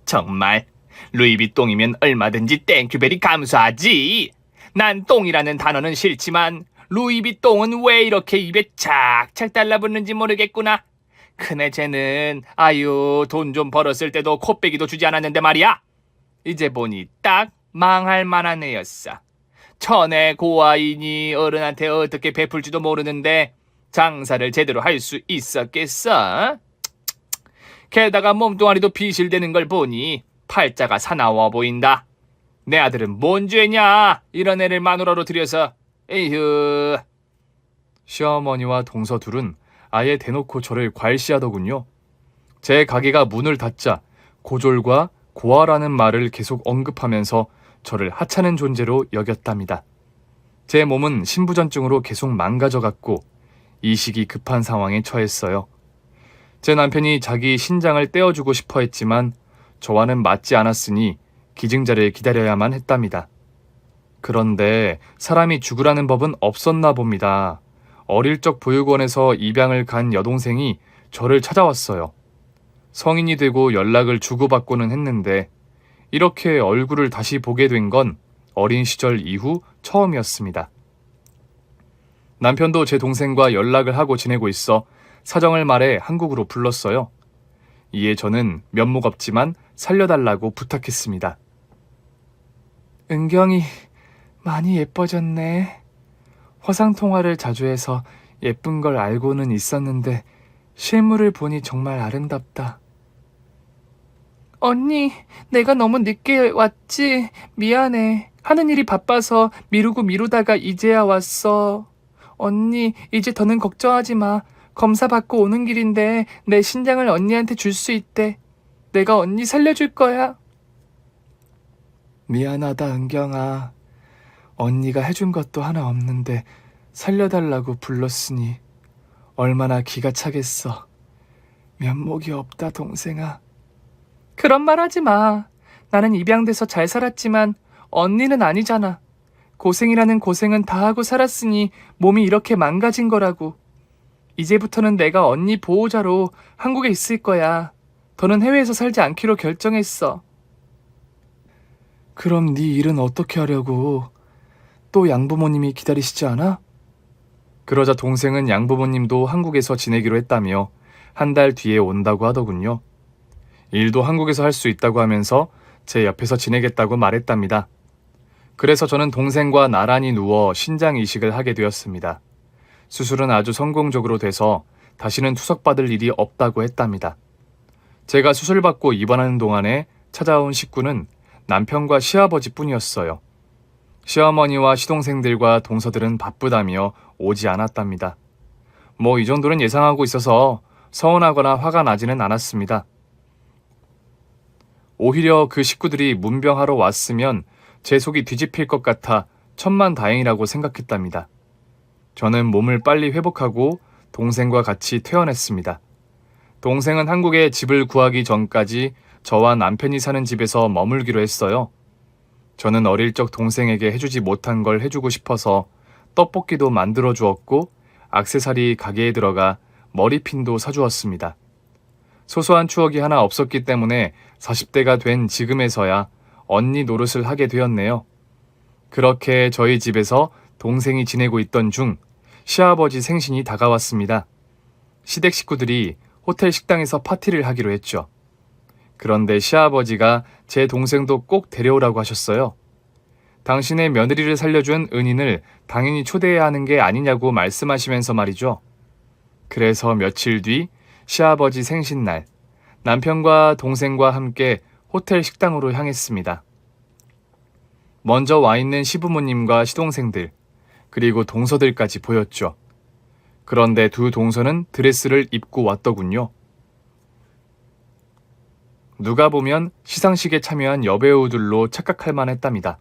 [SPEAKER 3] 정말 루이비통이면 얼마든지 땡큐베리 감사하지. 난 똥이라는 단어는 싫지만 루이비통은 왜 이렇게 입에 착착 달라붙는지 모르겠구나. 큰애 쟤는 아유 돈 좀 벌었을 때도 코빼기도 주지 않았는데 말이야. 이제 보니 딱 망할 만한 애였어. 천의 고아이니 어른한테 어떻게 베풀지도 모르는데 장사를 제대로 할 수 있었겠어? 게다가 몸뚱아리도 비실대는 걸 보니 팔자가 사나워 보인다. 내 아들은 뭔 죄냐? 이런 애를 마누라로 들여서. 에휴. 시어머니와 동서 둘은 아예 대놓고 저를 괄시하더군요. 제 가게가 문을 닫자 고졸과 고아라는 말을 계속 언급하면서 저를 하찮은 존재로 여겼답니다. 제 몸은 신부전증으로 계속 망가져갔고 이식이 급한 상황에 처했어요. 제 남편이 자기 신장을 떼어주고 싶어 했지만 저와는 맞지 않았으니 기증자를 기다려야만 했답니다. 그런데 사람이 죽으라는 법은 없었나 봅니다. 어릴 적 보육원에서 입양을 간 여동생이 저를 찾아왔어요. 성인이 되고 연락을 주고받고는 했는데 이렇게 얼굴을 다시 보게 된 건 어린 시절 이후 처음이었습니다. 남편도 제 동생과 연락을 하고 지내고 있어 사정을 말해 한국으로 불렀어요. 이에 저는 면목 없지만 살려달라고 부탁했습니다. 은경이 많이 예뻐졌네. 화상통화를 자주 해서 예쁜 걸 알고는 있었는데 실물을 보니 정말 아름답다. 언니, 내가 너무 늦게 왔지? 미안해. 하는 일이 바빠서 미루다가 이제야 왔어. 언니, 이제 더는 걱정하지 마. 검사 받고 오는 길인데 내 신장을 언니한테 줄 수 있대. 내가 언니 살려줄 거야. 미안하다, 은경아. 언니가 해준 것도 하나 없는데 살려달라고 불렀으니 얼마나 기가 차겠어. 면목이 없다, 동생아. 그런 말 하지 마. 나는 입양돼서 잘 살았지만 언니는 아니잖아. 고생이라는 고생은 다 하고 살았으니 몸이 이렇게 망가진 거라고. 이제부터는 내가 언니 보호자로 한국에 있을 거야. 더는 해외에서 살지 않기로 결정했어. 그럼 네 일은 어떻게 하려고? 또 양부모님이 기다리시지 않아? 그러자 동생은 양부모님도 한국에서 지내기로 했다며 한 달 뒤에 온다고 하더군요. 일도 한국에서 할 수 있다고 하면서 제 옆에서 지내겠다고 말했답니다. 그래서 저는 동생과 나란히 누워 신장 이식을 하게 되었습니다. 수술은 아주 성공적으로 돼서
[SPEAKER 1] 다시는 투석받을 일이 없다고 했답니다. 제가 수술받고 입원하는 동안에 찾아온 식구는 남편과 시아버지뿐이었어요. 시어머니와 시동생들과 동서들은 바쁘다며 오지 않았답니다. 뭐 이 정도는 예상하고 있어서 서운하거나 화가 나지는 않았습니다. 오히려 그 식구들이 문병하러 왔으면 제 속이 뒤집힐 것 같아 천만다행이라고 생각했답니다. 저는 몸을 빨리 회복하고 동생과 같이 퇴원했습니다. 동생은 한국에 집을 구하기 전까지 저와 남편이 사는 집에서 머물기로 했어요. 저는 어릴 적 동생에게 해주지 못한 걸 해주고 싶어서 떡볶이도 만들어 주었고 액세서리 가게에 들어가 머리핀도 사주었습니다. 소소한 추억이 하나 없었기 때문에 40대가 된 지금에서야 언니 노릇을 하게 되었네요. 그렇게 저희 집에서 동생이 지내고 있던 중 시아버지 생신이 다가왔습니다. 시댁 식구들이 호텔 식당에서 파티를 하기로 했죠. 그런데 시아버지가 제 동생도 꼭 데려오라고 하셨어요. 당신의 며느리를 살려준 은인을 당연히 초대해야 하는 게 아니냐고 말씀하시면서 말이죠. 그래서 며칠 뒤 시아버지 생신날, 남편과 동생과 함께 호텔 식당으로 향했습니다. 먼저 와 있는 시부모님과 시동생들, 그리고 동서들까지 보였죠. 그런데 두 동서는 드레스를 입고 왔더군요. 누가 보면 시상식에 참여한 여배우들로 착각할 만했답니다.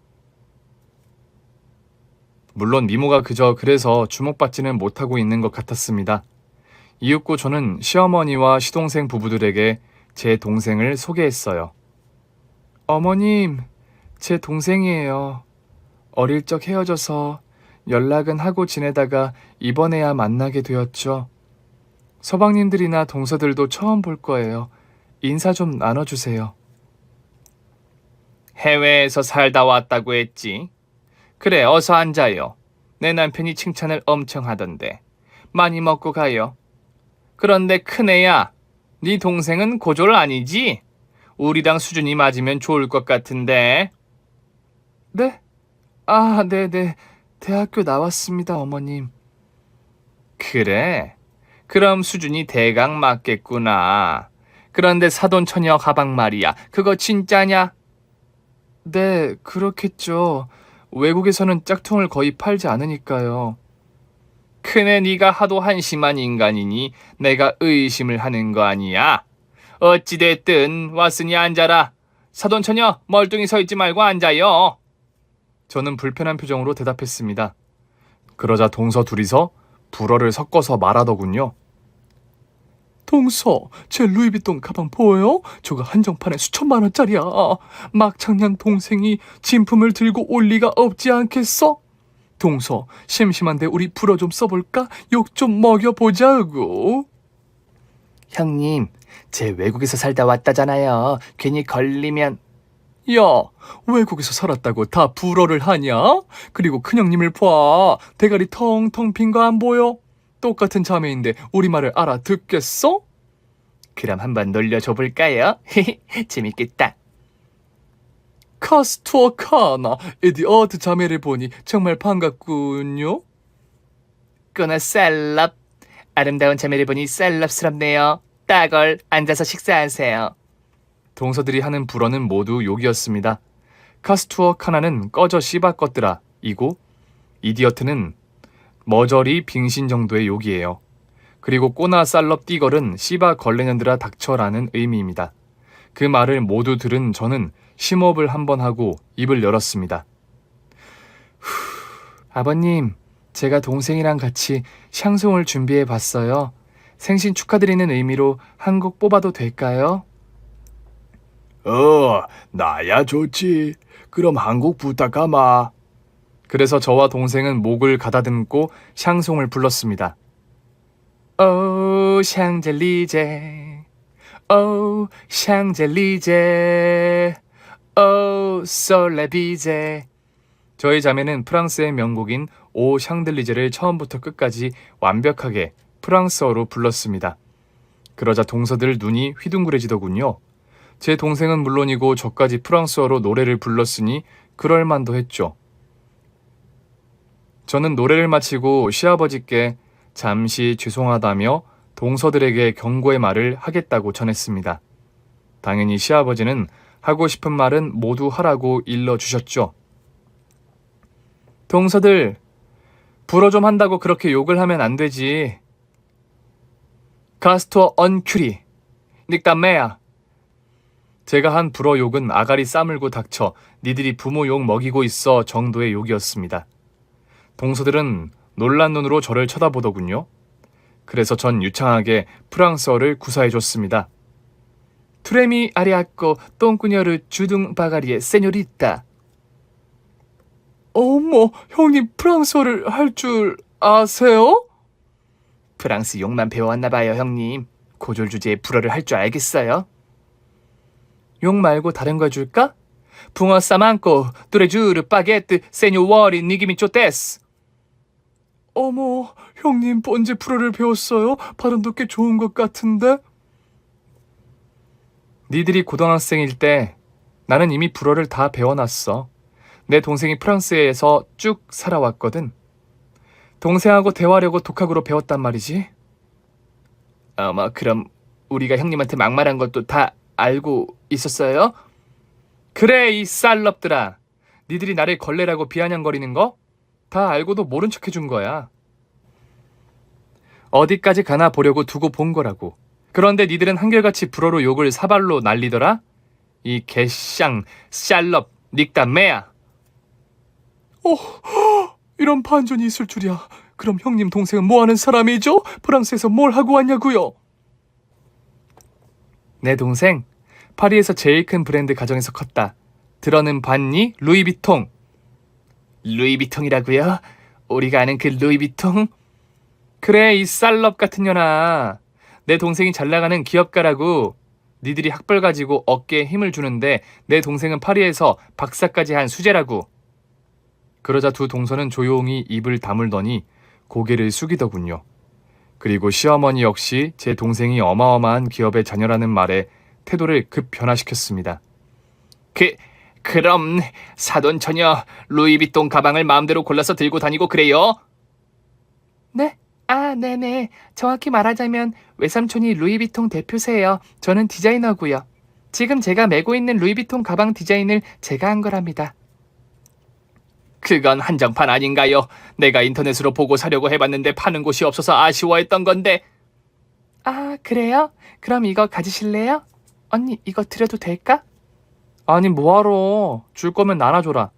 [SPEAKER 1] 물론 미모가 그저 그래서 주목받지는 못하고 있는 것 같았습니다. 이윽고 저는 시어머니와 시동생 부부들에게 제 동생을 소개했어요. 어머님, 제 동생이에요. 어릴 적 헤어져서 연락은 하고 지내다가 이번에야 만나게 되었죠. 서방님들이나 동서들도 처음 볼 거예요. 인사 좀 나눠주세요. 해외에서 살다 왔다고 했지. 그래, 어서 앉아요. 내 남편이 칭찬을 엄청 하던데. 많이 먹고 가요. 그런데 큰애야, 네 동생은 고졸 아니지? 우리랑 수준이 맞으면 좋을 것 같은데. 네? 아, 네네. 대학교 나왔습니다, 어머님. 그래? 그럼 수준이 대강 맞겠구나. 그런데 사돈처녀 가방 말이야. 그거 진짜냐? 네, 그렇겠죠. 외국에서는 짝퉁을 거의 팔지 않으니까요. 큰애 네가 하도 한심한 인간이니 내가 의심을 하는 거 아니야? 어찌됐든 왔으니 앉아라. 사돈처녀 멀뚱히 서 있지 말고 앉아요. 저는 불편한 표정으로 대답했습니다. 그러자 동서 둘이서 불어를 섞어서 말하더군요. 동서, 제 루이비통 가방 보여? 저거 한정판에 수천만 원짜리야. 막창년 동생이 진품을 들고 올 리가 없지 않겠어? 동서, 심심한데 우리 불어 좀 써볼까? 욕 좀 먹여보자고. 형님, 제 외국에서 살다 왔다잖아요. 괜히 걸리면... 야, 외국에서 살았다고 다 불어를 하냐? 그리고 큰형님을 봐. 대가리 텅텅 빈 거 안 보여? 똑같은 자매인데 우리말을 알아듣겠어? 그럼 한번 놀려줘 볼까요? 재밌겠다. 카스투어 카나, 에디어트 자매를 보니 정말 반갑군요. 꾸나 셀럽. 아름다운 자매를 보니 셀럽스럽네요. 따걸, 앉아서 식사하세요. 동서들이 하는 불어는 모두 욕이었습니다. 카스투어 카나는 꺼져 씨바 것들아 이고, 이디어트는 머저리 빙신 정도의 욕이에요. 그리고 꼬나 쌀럽 띠걸은 씨바 걸레년들아 닥쳐라는 의미입니다. 그 말을 모두 들은 저는 심호흡을 한번 하고 입을 열었습니다. 아버님, 제가 동생이랑 같이 샹송을 준비해 봤어요. 생신 축하드리는 의미로 한 곡 뽑아도 될까요?
[SPEAKER 2] 나야 좋지. 그럼 한 곡 부탁하마.
[SPEAKER 1] 그래서 저와 동생은 목을 가다듬고 샹송을 불렀습니다. 오 샹젤리제, 오 샹젤리제, 오 솔레비제. 저희 자매는 프랑스의 명곡인 오 샹들리제를 처음부터 끝까지 완벽하게 프랑스어로 불렀습니다. 그러자 동서들 눈이 휘둥그레지더군요. 제 동생은 물론이고 저까지 프랑스어로 노래를 불렀으니 그럴만도 했죠. 저는 노래를 마치고 시아버지께 잠시 죄송하다며 동서들에게 경고의 말을 하겠다고 전했습니다. 당연히 시아버지는 하고 싶은 말은 모두 하라고 일러주셨죠. 동서들, 불어 좀 한다고 그렇게 욕을 하면 안 되지. 가스토 언큐리, 닉담메야. 제가 한 불어 욕은 아가리 싸물고 닥쳐 니들이 부모 욕 먹이고 있어 정도의 욕이었습니다. 동서들은 놀란 눈으로 저를 쳐다보더군요. 그래서 전 유창하게 프랑스어를 구사해줬습니다. 투레미 아리아꼬 똥꾸녀르 주둥 바가리에 세뇨리따. 어머, 형님 프랑스어를 할 줄 아세요? 프랑스 욕만 배워왔나봐요, 형님. 고졸 주제에 불어를 할 줄 알겠어요? 욕 말고 다른 거 해줄까? 붕어 싸만꼬 뚜레주르 빠게트 세뇨워리 니기미 쪼테스. 어머, 형님 언제 불어를 배웠어요? 발음도 꽤 좋은 것 같은데? 니들이 고등학생일 때 나는 이미 불어를 다 배워놨어. 내 동생이 프랑스에서 쭉 살아왔거든. 동생하고 대화하려고 독학으로 배웠단 말이지. 어머, 그럼 우리가 형님한테 막말한 것도 다 알고 있었어요? 그래, 이 쌀럽들아. 니들이 나를 걸레라고 비아냥거리는 거 다 알고도 모른 척 해준 거야. 어디까지 가나 보려고 두고 본 거라고. 그런데 니들은 한결같이 불어로 욕을 사발로 날리더라? 이 개쌍, 쌀럽, 닉담매야. 이런 반전이 있을 줄이야. 그럼 형님 동생은 뭐하는 사람이죠? 프랑스에서 뭘 하고 왔냐고요? 내 동생 파리에서 제일 큰 브랜드 가정에서 컸다. 들어는 봤니? 루이비통. 루이비통이라고요? 우리가 아는 그 루이비통? 그래, 이 쌀럽 같은 년아. 내 동생이 잘 나가는 기업가라고. 니들이 학벌 가지고 어깨에 힘을 주는데 내 동생은 파리에서 박사까지 한 수재라고. 그러자 두 동서는 조용히 입을 다물더니 고개를 숙이더군요. 그리고 시어머니 역시 제 동생이 어마어마한 기업의 자녀라는 말에 태도를 급 변화시켰습니다. 그럼 사돈 처녀 루이비통 가방을 마음대로 골라서 들고 다니고 그래요? 네? 네네. 정확히 말하자면 외삼촌이 루이비통 대표세요. 저는 디자이너고요. 지금 제가 메고 있는 루이비통 가방 디자인을 제가 한 거랍니다. 그건 한정판 아닌가요? 내가 인터넷으로 보고 사려고 해봤는데 파는 곳이 없어서 아쉬워했던 건데. 그래요? 그럼 이거 가지실래요? 언니, 이거 드려도 될까? 아니, 뭐하러. 줄 거면 나눠줘라.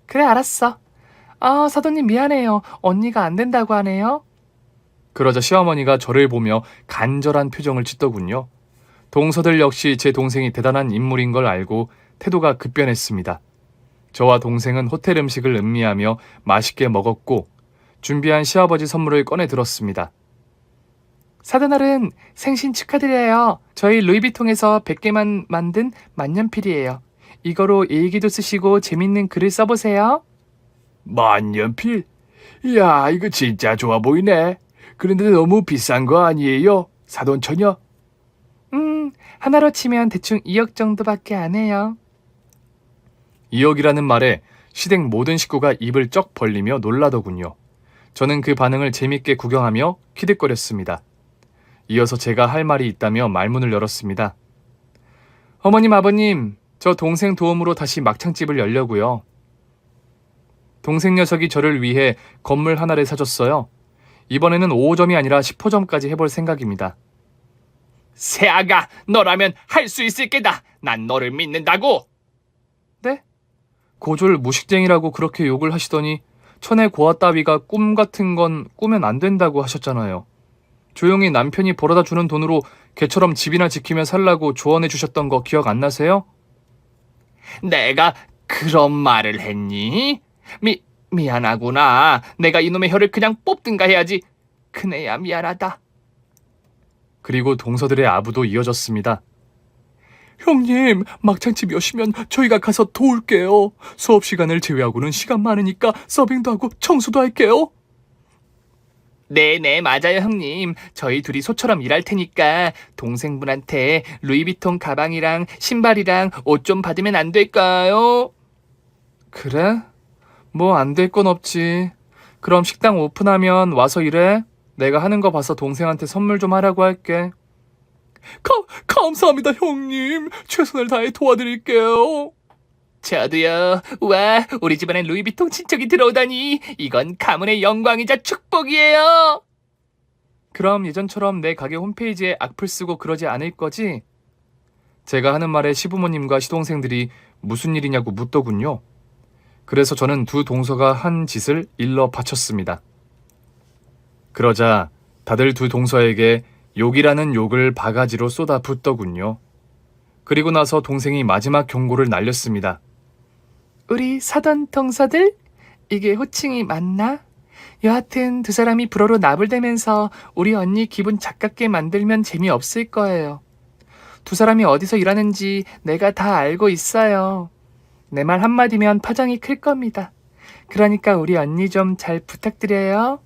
[SPEAKER 1] 그래, 알았어. 사돈님 미안해요. 언니가 안 된다고 하네요. 그러자 시어머니가 저를 보며 간절한 표정을 짓더군요. 동서들 역시 제 동생이 대단한 인물인 걸 알고 태도가 급변했습니다. 저와 동생은 호텔 음식을 음미하며 맛있게 먹었고 준비한 시아버지 선물을 꺼내 들었습니다. 사돈어른, 생신 축하드려요. 저희 루이비통에서 100개만 만든 만년필이에요. 이거로 일기도 쓰시고 재밌는 글을 써보세요.
[SPEAKER 2] 만년필? 이야, 이거 진짜 좋아 보이네. 그런데 너무 비싼 거 아니에요? 사돈 처녀?
[SPEAKER 3] 하나로 치면 대충 2억 정도밖에 안 해요.
[SPEAKER 1] 2억이라는 말에 시댁 모든 식구가 입을 쩍 벌리며 놀라더군요. 저는 그 반응을 재밌게 구경하며 키득거렸습니다. 이어서 제가 할 말이 있다며 말문을 열었습니다. 어머님, 아버님, 저 동생 도움으로 다시 막창집을 열려고요. 동생 녀석이 저를 위해 건물 하나를 사줬어요. 이번에는 5호점이 아니라 10호점까지 해볼 생각입니다.
[SPEAKER 2] 새아가, 너라면 할 수 있을 게다. 난 너를 믿는다고.
[SPEAKER 1] 네? 고졸 무식쟁이라고 그렇게 욕을 하시더니 천의 고아 따위가 꿈 같은 건 꾸면 안 된다고 하셨잖아요. 조용히 남편이 벌어다 주는 돈으로 개처럼 집이나 지키며 살라고 조언해 주셨던 거 기억 안 나세요?
[SPEAKER 2] 내가 그런 말을 했니? 미안하구나. 내가 이놈의 혀를 그냥 뽑든가 해야지. 큰애야, 미안하다.
[SPEAKER 1] 그리고 동서들의 아부도 이어졌습니다.
[SPEAKER 3] 형님, 막창집 여시면 저희가 가서 도울게요. 수업 시간을 제외하고는 시간 많으니까 서빙도 하고 청소도 할게요.
[SPEAKER 2] 네네, 맞아요, 형님. 저희 둘이 소처럼 일할 테니까 동생분한테 루이비통 가방이랑 신발이랑 옷 좀 받으면 안 될까요?
[SPEAKER 1] 그래? 뭐 안 될 건 없지. 그럼 식당 오픈하면 와서 일해? 내가 하는 거 봐서 동생한테 선물 좀 하라고 할게.
[SPEAKER 3] 감사합니다, 형님. 최선을 다해 도와드릴게요. 저도요. 와, 우리 집안엔 루이비통 친척이 들어오다니. 이건 가문의 영광이자 축복이에요.
[SPEAKER 1] 그럼 예전처럼 내 가게 홈페이지에 악플 쓰고 그러지 않을 거지? 제가 하는 말에 시부모님과 시동생들이 무슨 일이냐고 묻더군요. 그래서 저는 두 동서가 한 짓을 일러 바쳤습니다. 그러자 다들 두 동서에게 욕이라는 욕을 바가지로 쏟아 붓더군요. 그리고 나서 동생이 마지막 경고를 날렸습니다.
[SPEAKER 3] 우리 사돈 동서들? 이게 호칭이 맞나? 여하튼 두 사람이 불어로 나불대면서 우리 언니 기분 작게 만들면 재미없을 거예요. 두 사람이 어디서 일하는지 내가 다 알고 있어요. 내 말 한마디면 파장이 클 겁니다. 그러니까 우리 언니 좀 잘 부탁드려요.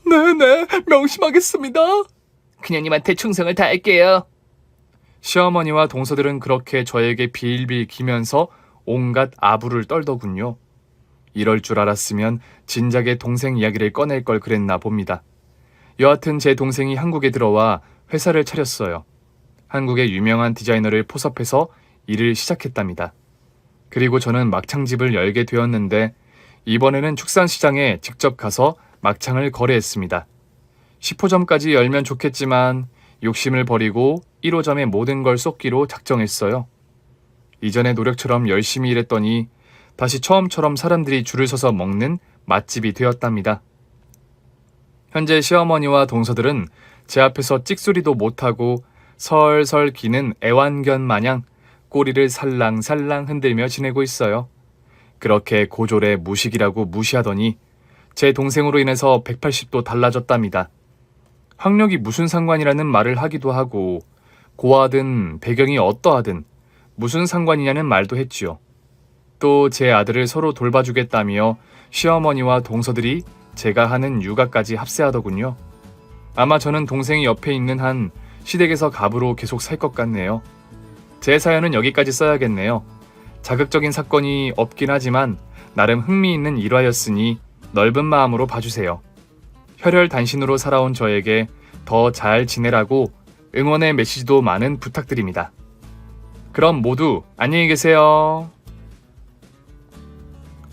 [SPEAKER 3] 네네, 명심하겠습니다. 그녀님한테 충성을 다할게요.
[SPEAKER 1] 시어머니와 동서들은 그렇게 저에게 빌빌 기면서 온갖 아부를 떨더군요. 이럴 줄 알았으면 진작에 동생 이야기를 꺼낼 걸 그랬나 봅니다. 여하튼 제 동생이 한국에 들어와 회사를 차렸어요. 한국의 유명한 디자이너를 포섭해서 일을 시작했답니다. 그리고 저는 막창집을 열게 되었는데 이번에는 축산시장에 직접 가서 막창을 거래했습니다. 10호점까지 열면 좋겠지만 욕심을 버리고 1호점의 모든 걸 쏟기로 작정했어요. 이전의 노력처럼 열심히 일했더니 다시 처음처럼 사람들이 줄을 서서 먹는 맛집이 되었답니다. 현재 시어머니와 동서들은 제 앞에서 찍소리도 못하고 설설 기는 애완견 마냥 꼬리를 살랑살랑 흔들며 지내고 있어요. 그렇게 고졸의 무식이라고 무시하더니 제 동생으로 인해서 180도 달라졌답니다. 학력이 무슨 상관이라는 말을 하기도 하고 고하든 배경이 어떠하든 무슨 상관이냐는 말도 했지요. 또 제 아들을 서로 돌봐주겠다며 시어머니와 동서들이 제가 하는 육아까지 합세하더군요. 아마 저는 동생이 옆에 있는 한 시댁에서 갑으로 계속 살 것 같네요. 제 사연은 여기까지 써야겠네요. 자극적인 사건이 없긴 하지만 나름 흥미있는 일화였으니 넓은 마음으로 봐주세요. 혈혈단신으로 살아온 저에게 더 잘 지내라고 응원의 메시지도 많은 부탁드립니다. 그럼 모두 안녕히 계세요.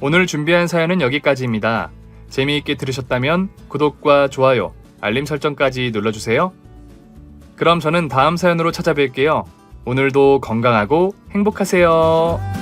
[SPEAKER 1] 오늘 준비한 사연은 여기까지입니다. 재미있게 들으셨다면 구독과 좋아요, 알림 설정까지 눌러주세요. 그럼 저는 다음 사연으로 찾아뵐게요. 오늘도 건강하고 행복하세요.